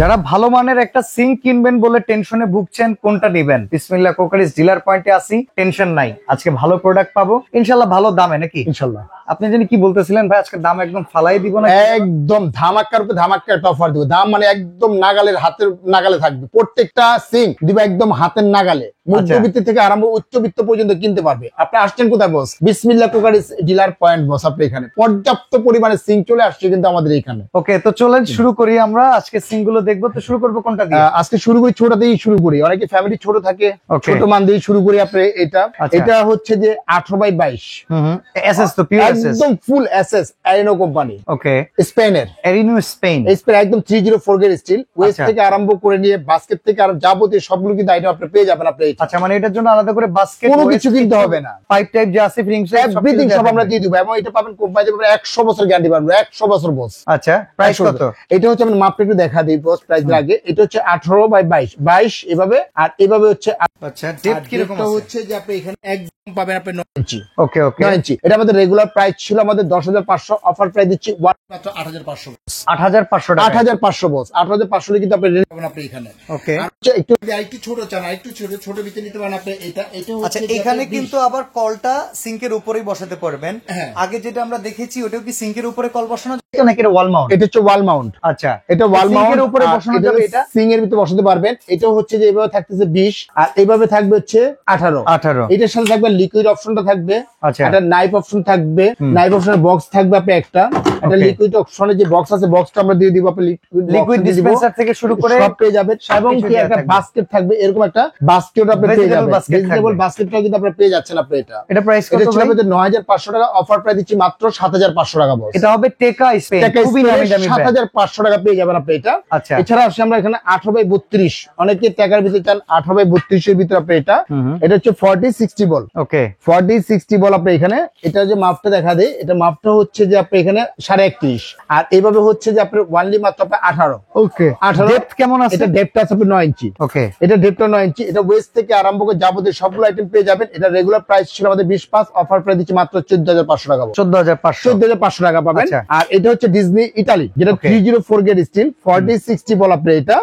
যারা ভালো মানের একটা সিঙ্ক কিনবেন বলে টেনশনে ভুগছেন, কোনটা নেবেন? বিসমিল্লাহ কোকারিজ ডিলার পয়েন্টে আসি, টেনশন নাই, আজকে ভালো প্রোডাক্ট পাবো ইনশাল্লাহ, ভালো দামে নাকি ইনশাল্লাহ। আপনি জানি কি বলতেছিলেন ভাই, আজকে দাম একদম ফালাই দিব না? একদম ধামাক্কার উপর ধামাক্কা একটা অফার দিব। দাম মানে একদম নাগালের হাতের নাগালে থাকবে। প্রত্যেকটা সিঙ্ক দিব একদম হাতের নাগালে। মধ্যবিত্ত থেকে আরম্ভ উচ্চবিত্ত পর্যন্ত কিনতে পারবে। আপনি আসছেন কোথায় বস? বিসমিল্লাহ কোকারিজ ডিলার পয়েন্ট বস। আপনি এখানে পর্যাপ্ত পরিমাণে সিঙ্ক চলে আসছে কিন্তু আমাদের এখানে। ওকে, তো চলেন শুরু করি। আমরা আজকে সিঙ্ক গুলো দেখবো, তো শুরু করবো কোনটা দিয়ে? আজকে শুরু করি ছোট দিয়েই শুরু করি। অনেকে ফ্যামিলি ছোট থাকে, ছোট মান দিয়ে শুরু করি। আপনি এটা হচ্ছে যে 18x22 এসএস, তো পিওর এসএস, একদম ফুল এসএস এরিনো কোম্পানি। ওকে, স্পেনের এরিনো স্পেন একদম 304 গ্রেড স্টিল। ওয়েস্ট থেকে আরম্ভ করে নিয়ে বাস্কেট থেকে আর যাবতীয় সবগুলো কিন্তু আইটেম আপনি পেয়ে যাবেন। আপনি আচ্ছা, মানে এটার জন্য আলাদা করে বাস্কেট কোনো কিছু কিনতে হবে না। পাইপ টাইপ যে আছে, ফিটিংস এভরিথিং সব আমরা দিয়ে দিব। এবং এটা পাবেন কোম্পানি 100 বছর গ্যারান্টি পাবেন। 100 বছর বস। আচ্ছা, প্রাইস কত? এটা হচ্ছে আমি মাপটা একটু দেখা দিই বস প্রাইস আগে। এটা হচ্ছে 18x22 এভাবে, আর এভাবে হচ্ছে। আচ্ছা, ডেপথ কি রকম আছে? হচ্ছে যে আপনি এখানে একদম পাবেন আপনি 9 ইঞ্চি। ওকে ওকে, 9 ইঞ্চি। এটা আমাদের রেগুলার প্রাইস ছিল আমাদের 10,500, অফার প্রাইস দিচ্ছি মাত্র 8,500। 8,500 টাকা। 8,500 বস। 8,500 কিন্তু আপনি রেট পাবেন আপনি এখানে। ওকে, একটু আরেকটু ছোট চান, আরেকটু ছোট ভিতরে নিতে পারেন আপনি। এটা আচ্ছা, এখানে কিন্তু আবার কলটা সিঙ্কের উপরেই বসাতে পারবেন। আগে যেটা আমরা দেখেছি ওটাও কি সিঙ্কের উপরে কল বসানো যায় নাকি এটা ওয়াল মাউন্ট? এটা হচ্ছে ওয়াল মাউন্ট। আচ্ছা, এটা ওয়াল মাউন্ট সিঙ্কের উপরে বসানো যাবে। এটা সিঙ্কের ভিতরে বসাতে পারবেন। এটা হচ্ছে যে এভাবে থাকতেছে 20, আর এইভাবে থাকবে হচ্ছে 18। এটার সাথে থাকবে লিকুইড অপশনটা থাকবে। আচ্ছা, একটা নাইফ অপশন থাকবে। নাইফ অপশনের বক্স থাকবে আপনি একটা লিকুইড অপশনের যে বক্স আছে, বক্সটা আমরা দিয়ে দিব। আপনি লিকুইড ডিসপেন্সার থেকে শুরু করে সব পেয়ে যাবেন। এবং কি একটা বাস্কেট থাকবে, এরকম একটা বাস্কেট আপনি পেয়ে যাবেন। ভেজিটেবল বাস্কেটটা কিন্তু আপনি পেয়ে যাচ্ছেন। আপনি এটা প্রাইস কত? এটা ছিল আমাদের 9,500 টাকা, অফার প্রাইস দিচ্ছি মাত্র 7,500 টাকা বস। এটা হবে টেকা স্পেন, খুবই নামি দামি 7,500 টাকা পেয়ে যাবেন আপনি এটা। আচ্ছা, এছাড়া আসলে আমরা এখানে 18x32, অনেকে টাকার ভিতরে চান 18x32 এর ভিতরে আপনি এটা হচ্ছে 40-60 বল। ওকে, 40-60 বল আপনি এখানে। এটা যে মাপটা দেখা দেয়, এটা মাপটা হচ্ছে যে আপনি এখানে 31.5, আর এইভাবে হচ্ছে যে আপনার ওয়ানলি মাত্র আপনি 18। ওকে, 18 ডেপথ কেমন আছে? এটা ডেপথ আছে আপনি 9 ইঞ্চি। ওকে, এটা ডেপথটা 9 ইঞ্চি। এটা ওয়েস্ট থেকে আরম্ভ করে যাবতীয় সবগুলো আইটেম পেয়ে যাবেন। এটা রেগুলার প্রাইস ছিল আমাদের 20+, অফার প্রাইস দিচ্ছি মাত্র 14,500 টাকা। 14,500 টাকা পাবেন। আর এটা হচ্ছে ডিজনি ইতালি, যেটা 304 গ্রেড স্টিল, 40-60 বল আপনি এটা।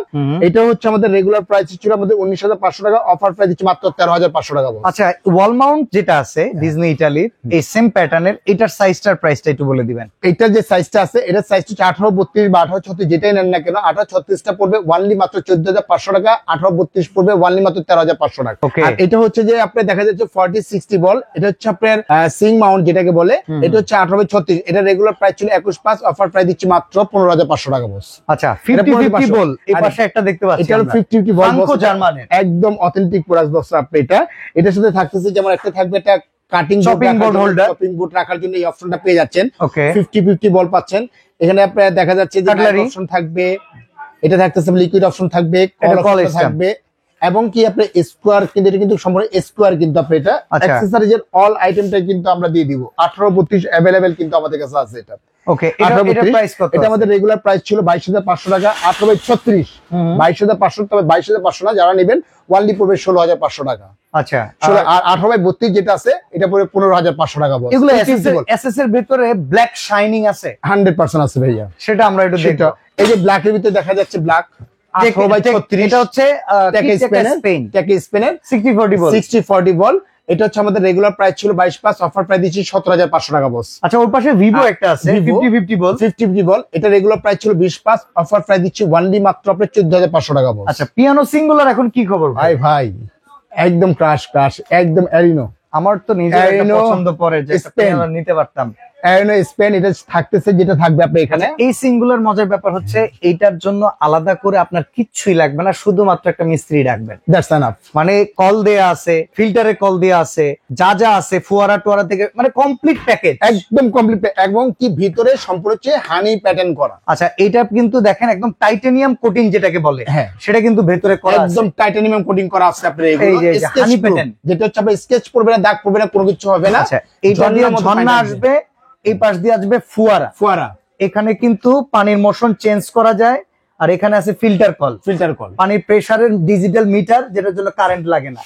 এটা হচ্ছে আমাদের রেগুলার প্রাইস ছিল আমাদের 19,500 টাকা, অফার প্রাইস দিচ্ছি মাত্র 13,500 টাকা। আচ্ছা, ওয়াল মাউন্ট যেটা আছে ডিজনি ইতালির এই সেম প্যাটার্নের, এটার সাইজটার প্রাইসটা একটু বলে দিবেন। এটার যে সাইজটা আছে, এটার সাইজ হচ্ছে 18-32 বা 18-36, যেটাই নেন না কেন। 18-36টা পড়বে ওয়ানলি মাত্র 14,500 টাকা, 18-32 পড়বে ওয়ানলি মাত্র 13,500 টাকা। আর এটা হচ্ছে যে আপনার দেখা যাচ্ছে 40-60 বল। এটা হচ্ছে আপনার সিং মাউন্ট যেটাকে বলে। এটা হচ্ছে 18x36। এটা রেগুলার প্রাইস ছিল 21+, অফার প্রাইস দিচ্ছি মাত্র 15,500 টাকা বস। আচ্ছা, 50-50 বল এই পাশে একটা দেখতে পাচ্ছি। এটা 50-50 বল বস, জার্মানের একদম অথেন্টিক প্রোডাক্ট বস। আপনি এটার সাথে থাকতেছে যেমন একটা থাকবে একটা cutting chopping board holder, chopping board রাখার জন্য এই অপশনটা পেয়ে যাচ্ছেন। ওকে, 50-50 বল পাচ্ছেন এখানে। আপনার দেখা যাচ্ছে যে অপশন থাকবে, এটা থাকতেছে লিকুইড অপশন থাকবে, কল থাকবে, এবং কি আপনি স্কোয়ার, কিন্তু এটা কিন্তু সম্পূর্ণ স্কোয়ার কিন্তু আপনি এটা অ্যাকসেসরিজের অল আইটেমটা কিন্তু আমরা দিয়ে দিব। 18-32 अवेलेबल কিন্তু আমাদের কাছে আছে এটা। ওকে, এটা প্রাইস কত? এটা আমাদের রেগুলার প্রাইস ছিল 22,500 টাকা, 18x36 22,500, তবে 22,500 না, যারা নেবেন ওয়ানলি পড়বে 16,500 টাকা। আচ্ছা, আর 18x32 যেটা আছে এটা পড়বে 15,500 টাকা বস। এগুলো এসএস এর ভিতরে ব্ল্যাক শাইনিং আছে 100% আছে ভাইয়া, সেটা আমরা একটু দেখব। এই যে ব্ল্যাক এর ভিতরে দেখা যাচ্ছে ব্ল্যাক 18x36, এটা হচ্ছে টেকা স্পেনের 60-40 বল। 60-40 বল। এটা হচ্ছে আমাদের রেগুলার প্রাইস ছিল 22+, অফার প্রাইস দিচ্ছি 17,500 টাকা বস। আচ্ছা, ওর পাশে ভিভো একটা আছে 50-50 বল। 50-50 বল, এটা রেগুলার প্রাইস ছিল 20+, অফার প্রাইস দিচ্ছি ওয়ানলি মাত্র আপনার 14,500 টাকা বস। আচ্ছা, পিয়ানো সিঙ্গুলার এখন কি খবর ভাই? একদম ক্রাশ, একদম এরিনো। আমার তো নিজের একটা পছন্দ পড়ে যে পিয়ানো নিতে পারতাম। এরিনো স্পেন এটা থাকতেছে, যেটা থাকবে আপনি এখানে। এই সিঙ্গুলার মজার ব্যাপার হচ্ছে এইটার জন্য আলাদা করে আপনার কিচ্ছুই লাগবে না, শুধুমাত্র একটা মিস্ত্রি রাখবেন, দ্যাটস এনাফ। মানে কল দেয়া আছে, ফিল্টারে কল দেয়া আছে, যা যা আছে ফোয়ারা টোয়ারা থেকে, মানে কমপ্লিট প্যাকেজ, একদম কমপ্লিট। এবং কি ভিতরে সম্পূর্ণ হচ্ছে হানি প্যাটার্ন করা। আচ্ছা, এটা কিন্তু দেখেন একদম টাইটানিয়াম কোটিং যেটাকে বলে, হ্যাঁ, সেটা কিন্তু ভেতরে করা আছে, একদম টাইটানিয়াম কোটিং করা আছে। আপনার এই যে হানি প্যাটার্ন, যেটা হচ্ছে আপনার স্কেচ পড়বে না, দাগ পড়বে না, কোনো কিছু হবে না। আচ্ছা, এইটা দিয়ে ঝর্ণা আসবে, এই পাশ দিয়ে আসবে ফোয়ারা। এখানে কিন্তু পানির মোশন চেঞ্জ করা যায়, আর এখানে আছে ফিল্টার কল, পানির প্রেসারের ডিজিটাল মিটার, যেটার জন্য কারেন্ট লাগে না।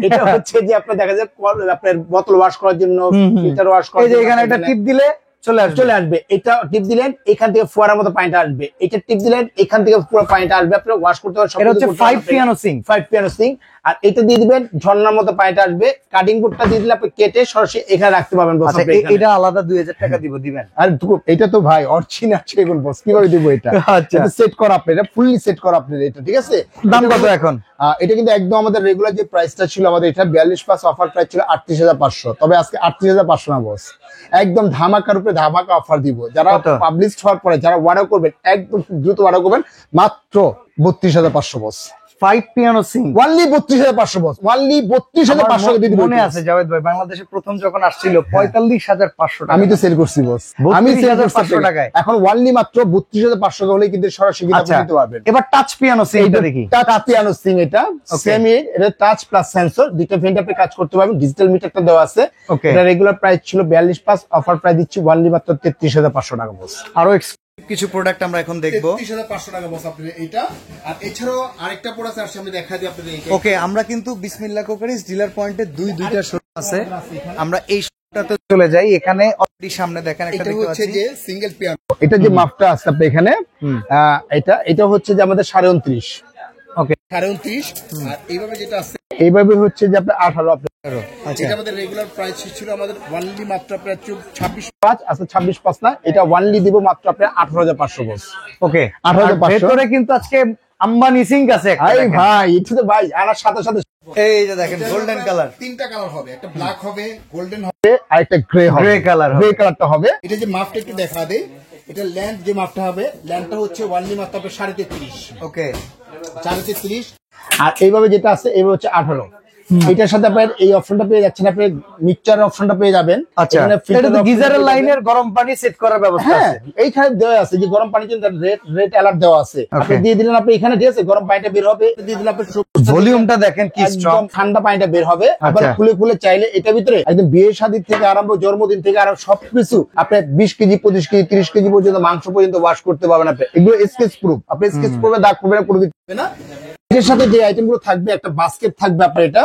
এটা হচ্ছে যে আপনার দেখা যায় আপনার বোতল ওয়াশ করার জন্য, ফিল্টার ওয়াশ করার জন্য। এই যে এখানে একটা টিপ দিলে চলে আসবে। এটা টিপ দিলেন, এখান থেকে ফোয়ারার মতো পানিটা আসবে। এটা টিপ দিলেন, এখান থেকে পুরো পানিটা আসবে। আপনি ওয়াশ করতে পারবেন। এটা হচ্ছে 5 পিয়ানো সিঙ্ক। 5 piano sync. আর এটা দিয়ে দিবেন, ঝর্ণার মতো পানিটা আসবে। কাটিং বোর্ডটা দিয়ে দিলে আপনি কেটে সরাসরি এখানে রাখতে পারবেন। বস আচ্ছা, এটা আলাদা 2000 টাকা দিবেন? আর এটা তো ভাই অরিজিনাল সেগুন বস, কিভাবে দিব এটা? আচ্ছা, এটা সেট করা আপনি, এটা ফুললি সেট করা আপনি এটা, ঠিক আছে? দাম কত এখন? এটা কিন্তু একদম আমাদের রেগুলার যে প্রাইসটা ছিল আমাদের, এটা 42+ অফার প্রাইস ছিল 38,500। তবে আজকে 38,500 না বস, একদম ধামাকার উপরে ধামাকা অফার দিব। যারা পাবলিশ হওয়ার পরে যারা অর্ডার করবেন, একদম দ্রুত অর্ডার করবেন, মাত্র 32,500 বস। 5 পিয়ানো সিঙ্ক ওনলি 32,500 বস, ওনলি 32,500 দিয়ে দিব। মনে আছে জাভেদ ভাই, বাংলাদেশে প্রথম যখন আসছিল 45,500 টাকা, আমি তো সেল করছি বস, আমি সেল করছি 32,500 টাকায়। এখন ওনলি মাত্র 32,500 টাকা হলে কিন্তু সরাসরি আপনি নিতে পারবেন। এবার টাচ পিয়ানো সিঙ্কটা দেখি। টাচ পিয়ানো সিং, এটা সেমি, এটা টাচ প্লাস সেন্সর, দুইটা ফিঙ্গারপ্রিন্টে কাজ করতে পারবেন। ডিজিটাল মিটারটা দেওয়া আছে। এটা রেগুলার প্রাইস ছিল 42+, অফার প্রাইস দিচ্ছি ওনলি মাত্র 33,500 টাকা বস। আরো কিছু প্রোডাক্ট আমরা এখন দেখবো। 33,500 টাকা বস আপনাদের এটা। আর এছাড়াও আরেকটা প্রোডাক্ট আছে, আমি দেখাই দিই আপনাদের। ওকে, আমরা কিন্তু বিসমিল্লাহ কুকারিজ ডিলার পয়েন্টে দুইটা শোরুম আছে। আমরা এই শোরুমটাতে চলে যাই। এখানে অলরেডি সামনে দেখেন একটা দেখতে পাচ্ছি যে সিঙ্গেল পিয়ানো। এটা যে মাপটা আছে আপনি এখানে, এটা হচ্ছে যে আমাদের 29.5। ওকে, 29। আর এইভাবে যেটা আছে, এইভাবে হচ্ছে যে আপনার 18। আচ্ছা, এটা আমাদের রেগুলার প্রাইস ছিল আমাদের ওনলি মাত্র আপনার 26.5। আচ্ছা 26.5 না, এটা ওনলি দিব মাত্র আপনার 18,500 বস। ওকে, 18,500। ভেতরে কিন্তু আজকে আম্বানি সিঙ্ক আছে একটা। ভাই এটা তো ভাই আনার সাথে সাথে এই যে দেখেন গোল্ডেন কালার, তিনটা কালার হবে, একটা ব্ল্যাক হবে, গোল্ডেন হবে, আর একটা গ্রে হবে। গ্রে কালারটা হবে। এটা যে মাপটা একটু দেখা দেই, এটা ল্যান্ড যে মাপটা হবে, ল্যান্ডটা হচ্ছে ওনলি মাত্র আপনার 33.5। ওকে, 33.5। আর এইভাবে যেটা আছে, এইভাবে হচ্ছে 18। এটার সাথে আপনার এই অপশনটা পেয়ে যাচ্ছেন, আপনি মিক্সচার অপশনটা পেয়ে যাবেন। আচ্ছা, এটা তো গিজারের লাইনের গরম পানি সেট করার ব্যবস্থা আছে। এইখানে দেওয়া আছে যে গরম পানির জন্য রেড অ্যালার্ট দেওয়া আছে। আপনি দিয়ে দিলেন, আপনি এখানে ঠিক আছে, গরম পানিটা বের হবে, দিয়ে দিলেন আপনি ভলিউমটা দেখেন কি স্ট্রং, ঠান্ডা পানিটা বের হবে। আবার খুলে চাইলে এটা ভিতরে একদম বিয়ে শাদী থেকে আরম্ভ, জন্মদিন থেকে আরম্ভ সবকিছু আপনি 20 কেজি 25 কেজি 30 কেজি পর্যন্ত মাংস পর্যন্ত ওয়াশ করতে পারবেন। আপনি এগুলো স্কেচ প্রুফ, আপনি স্কেচ প্রুফে দাগ করবেন, কোনো কিছু হবে না। এর সাথে যে আইটেম গুলো থাকবে, একটা বাস্কেট থাকবে আপনার, এটা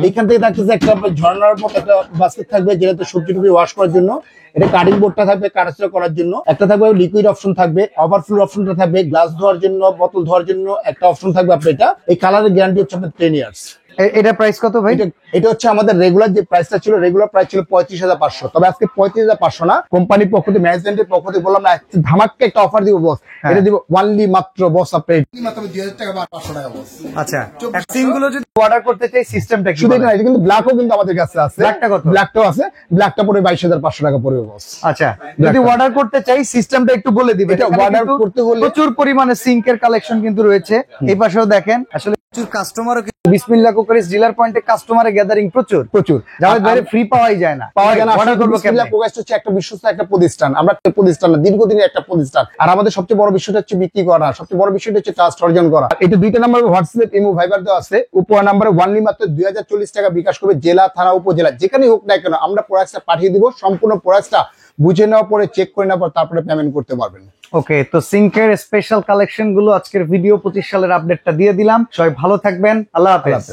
এখান থেকে থাকতেছে একটা ঝর্ণার মতো একটা বাস্কেট থাকবে, যেটাতে সবজি টুবি ওয়াশ করার জন্য। এটা কাটিং বোর্ডটা থাকবে কাটাচড়া করার জন্য, একটা থাকবে লিকুইড অপশন থাকবে, ওভারফ্লো অপশনটা থাকবে, গ্লাস ধোয়ার জন্য, বোতল ধোয়ার জন্য একটা অপশন থাকবে আপনার। এটা এই কালারের গ্যারান্টি হচ্ছে আপনার 10 ইয়ার্স। এটা প্রাইস কত ভাই? এটা হচ্ছে আমাদের রেগুলার যে প্রাইসটা ছিল, রেগুলার প্রাইস ছিল 35,500। তবে আজকে 35,500 না, কোম্পানির পক্ষ থেকে, ম্যানেজমেন্টের পক্ষ থেকে বললাম না, ধামাকা একটা অফার দিব বস। এটা দিব ওনলি মাত্র বস আপনার মাত্র 2,000 টাকা বা 500 টাকা বস। আচ্ছা, সিঙ্ক গুলো যদি অর্ডার করতে চাই সিস্টেমটা কি? শুধু এটা না, এটা কিন্তু ব্ল্যাকও কিন্তু আমাদের কাছে আছে। ব্ল্যাকটা কত? ব্ল্যাকটাও আছে, ব্ল্যাকটা পড়বে 22,500 টাকা পড়বে বস। আচ্ছা, যদি অর্ডার করতে চাই সিস্টেমটা একটু বলে দিবেন। এটা অর্ডার করতে হলে প্রচুর পরিমাণে সিঙ্কের কালেকশন কিন্তু রয়েছে। এই পাশেও দেখেন, আসলে প্রচুর কাস্টমারও বিসমিল্লাহ কুকারিজ ডিলার পয়েন্টে কাস্টমারের গ্যাদারিং প্রচুর। জাভেদ ভাই ফ্রি পাওয়াই যায় না, অর্ডার করব কেমনে? বিসমিল্লাহ কুকারিজ হচ্ছে একটা বিশ্বস্ত একটা প্রতিষ্ঠান। আমরা একটা প্রতিষ্ঠান না, দীর্ঘদিনের একটা প্রতিষ্ঠান। আর আমাদের সবচেয়ে বড় বিষয়টা হচ্ছে বিক্রি করা, সবচেয়ে বড় বিষয়টা হচ্ছে ট্রাস্ট অর্জন করা। এটা দুইটা নাম্বার হোয়াটসঅ্যাপ, ইমো, ভাইবার দেওয়া আছে। উপহার নাম্বারে ওনলি মাত্র 2040 টাকা বিকাশ করবে। জেলা, থানা, উপজেলা যেখানেই হোক না কেন, আমরা প্রোডাক্টটা পাঠিয়ে দিব। সম্পূর্ণ প্রোডাক্টটা বুঝে নেওয়ার পরে, চেক করে নেওয়ার পর তারপরে পেমেন্ট করতে পারবেন। ওকে, তো সিঙ্কের স্পেশাল কালেকশন গুলো আজকের ভিডিও 25 সালের আপডেটটা দিয়ে দিলাম। সবাই ভালো থাকবেন, আল্লাহ হাফেজ।